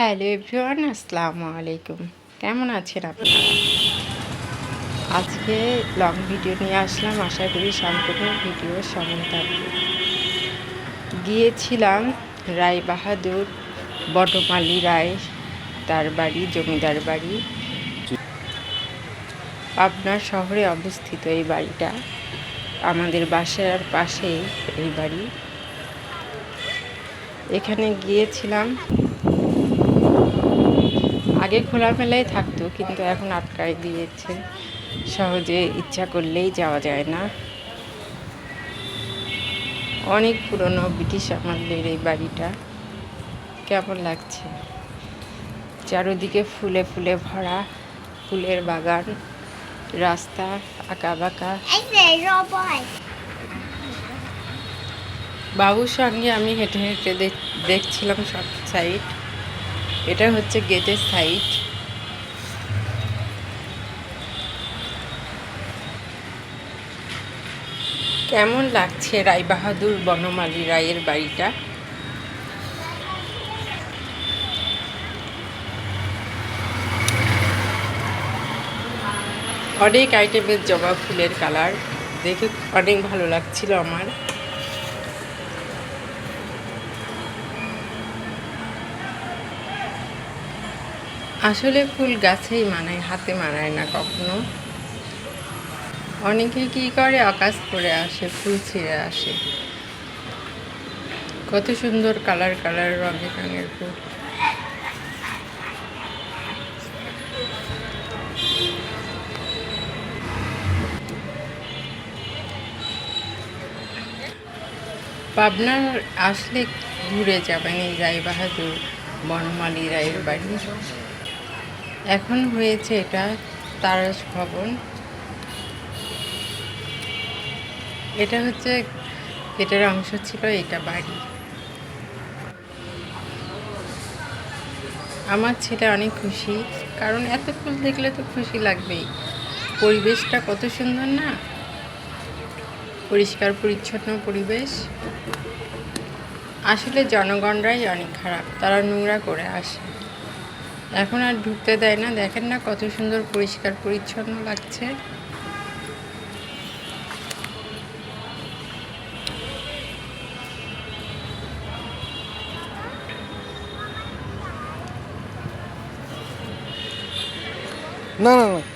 Hello everyone, আসসালামু আলাইকুম। কেমন আছেন আপনারা? আজকে লং ভিডিও নিয়ে আসলাম, আশা করি সম্পূর্ণ ভিডিও সঙ্গে থাকবে। গিয়েছিলাম রায় বাহাদুর বনমালী রায়, তার বাড়ি জমিদার বাড়ি পাবনা শহরে অবস্থিত। এই বাড়িটা আমাদের বাসার পাশেই এই বাড়ি। এখানে গিয়েছিলাম, আগে খোলামেলাই থাকতো কিন্তু এখন আটকায় দিয়েছে, সহজে ইচ্ছা করলেই যাওয়া যায় না। অনেক পুরনো, ব্রিটিশ আমলের এই বাড়িটা। কেমন লাগছে? চারদিকে ফুলে ফুলে ভরা, ফুলের বাগান, রাস্তা আঁকা বাঁকা। বাবুর সঙ্গে আমি হেঁটে হেঁটে দেখছিলাম সব সাইড। এটা হচ্ছে গেটের সাইড। কেমন লাগছে রায় বাহাদুর বনমালী রায়ের বাড়িটা? অনেক আইটেমের জবা ফুলের কালার দেখে অনেক ভালো লাগছিল আমার। আসলে ফুল গাছেই মানায়, হাতে মানায় না কখনো। অনেকে কি করে, আকাশ করে আসে, ফুল ছিঁড়ে আসে। কত সুন্দর কালার কালার, রঙের রঙের ফুল। পাবনার আসলে ঘুরে যাবেন এই রায় বাহাদুর বনমালী রায়ের বাড়ি। এখন হয়েছে এটা তারাস ভবন। এটা হচ্ছে এটার অংশ ছিল, এটা বাড়ি। আমার ছেলে অনেক খুশি, কারণ এত ফুল দেখলে তো খুশি লাগবেই। পরিবেশটা কত সুন্দর না, পরিষ্কার পরিচ্ছন্ন পরিবেশ। আসলে জনগণরাই অনেক খারাপ, তারা নোংরা করে আসে, এখন আর ঢুকতে দেয় না। দেখেন না কত সুন্দর পরিষ্কার পরিচ্ছন্ন লাগছে। না না না